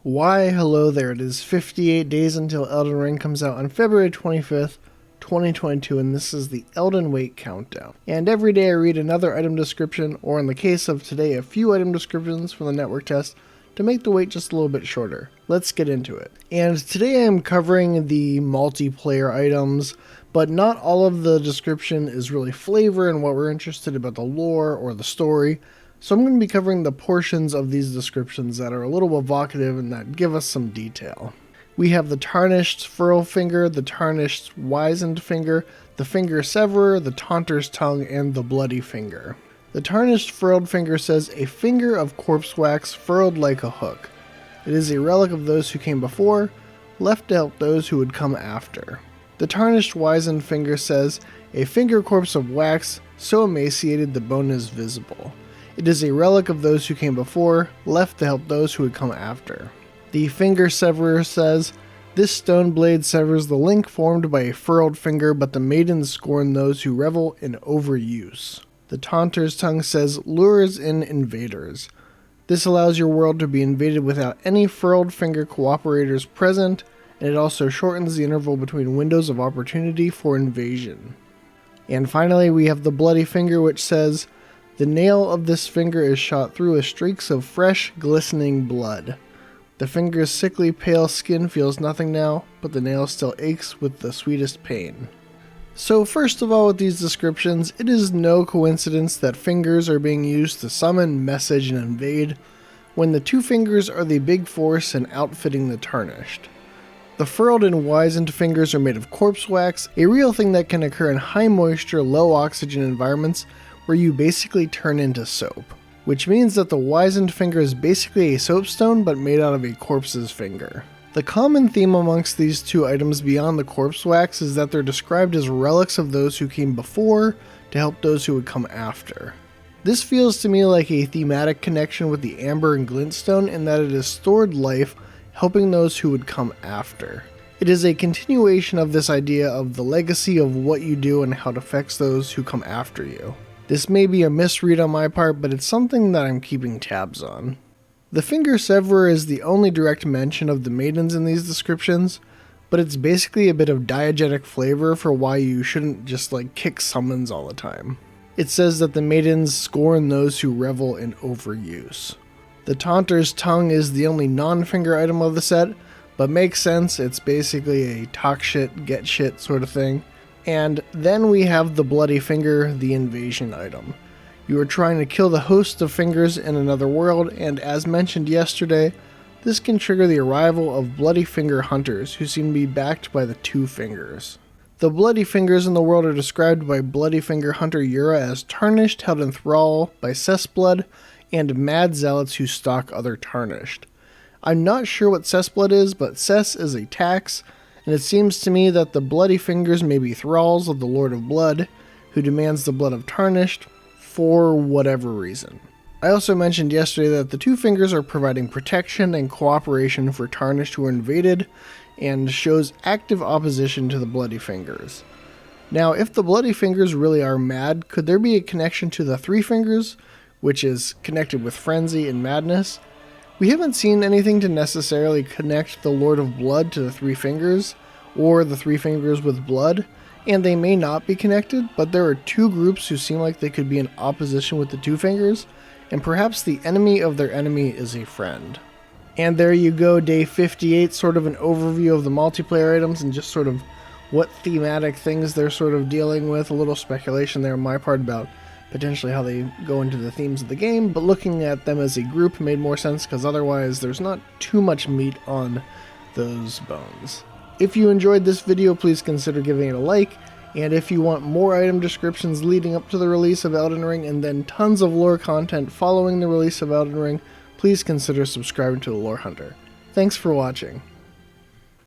Why, hello there. It is 58 days until Elden Ring comes out on February 25th, 2022, and this is the Elden Wait Countdown. And every day I read another item description, or in the case of today, a few item descriptions from the network test to make the wait just a little bit shorter. Let's get into it. And today I am covering the multiplayer items, but not all of the description is really flavor and what we're interested about the lore or the story. So I'm going to be covering the portions of these descriptions that are a little evocative and that give us some detail. We have the Tarnished Furrow Finger, the Tarnished Wizened Finger, the Finger Severer, the Taunter's Tongue, and the Bloody Finger. The Tarnished Furrowed Finger says, a finger of corpse wax furrowed like a hook. It is a relic of those who came before, left to help those who would come after. The Tarnished Wizened Finger says, a finger corpse of wax, so emaciated the bone is visible. It is a relic of those who came before, left to help those who would come after. The Finger Severer says, this stone blade severs the link formed by a furrowed finger, but the maidens scorn those who revel in overuse. The Taunter's Tongue says, lures in invaders. This allows your world to be invaded without any furrowed finger cooperators present, and it also shortens the interval between windows of opportunity for invasion. And finally, we have the Bloody Finger, which says, the nail of this finger is shot through with streaks of fresh, glistening blood. The finger's sickly pale skin feels nothing now, but the nail still aches with the sweetest pain. So first of all, with these descriptions, it is no coincidence that fingers are being used to summon, message, and invade, when the two fingers are the big force in outfitting the Tarnished. The furrowed and wizened fingers are made of corpse wax, a real thing that can occur in high moisture, low oxygen environments where you basically turn into soap. Which means that the wizened finger is basically a soapstone but made out of a corpse's finger. The common theme amongst these two items beyond the corpse wax is that they're described as relics of those who came before to help those who would come after. This feels to me like a thematic connection with the amber and glintstone in that it is stored life helping those who would come after. It is a continuation of this idea of the legacy of what you do and how it affects those who come after you. This may be a misread on my part, but it's something that I'm keeping tabs on. The Finger Severer is the only direct mention of the maidens in these descriptions, but it's basically a bit of diegetic flavor for why you shouldn't just kick summons all the time. It says that the maidens scorn those who revel in overuse. The Taunter's Tongue is the only non-finger item of the set, but makes sense, it's basically a talk shit, get shit sort of thing. And then we have the Bloody Finger, the invasion item. You are trying to kill the host of fingers in another world, and as mentioned yesterday, this can trigger the arrival of Bloody Finger hunters, who seem to be backed by the two fingers. The Bloody Fingers in the world are described by Bloody Finger hunter Yura as tarnished, held in thrall by cessblood, and mad zealots who stalk other tarnished. I'm not sure what cessblood is, but cess is a tax, and it seems to me that the Bloody Fingers may be thralls of the Lord of Blood, who demands the blood of Tarnished, for whatever reason. I also mentioned yesterday that the two fingers are providing protection and cooperation for Tarnished who are invaded, and shows active opposition to the Bloody Fingers. Now, if the Bloody Fingers really are mad, could there be a connection to the Three Fingers, which is connected with frenzy and madness? We haven't seen anything to necessarily connect the Lord of Blood to the Three Fingers, or the Three Fingers with blood, and they may not be connected, but there are two groups who seem like they could be in opposition with the Two Fingers, and perhaps the enemy of their enemy is a friend. And there you go, day 58, sort of an overview of the multiplayer items and just sort of what thematic things they're sort of dealing with, a little speculation there on my part about potentially how they go into the themes of the game, but looking at them as a group made more sense because otherwise there's not too much meat on those bones. If you enjoyed this video, please consider giving it a like, and if you want more item descriptions leading up to the release of Elden Ring and then tons of lore content following the release of Elden Ring, please consider subscribing to The Lore Hunter. Thanks for watching.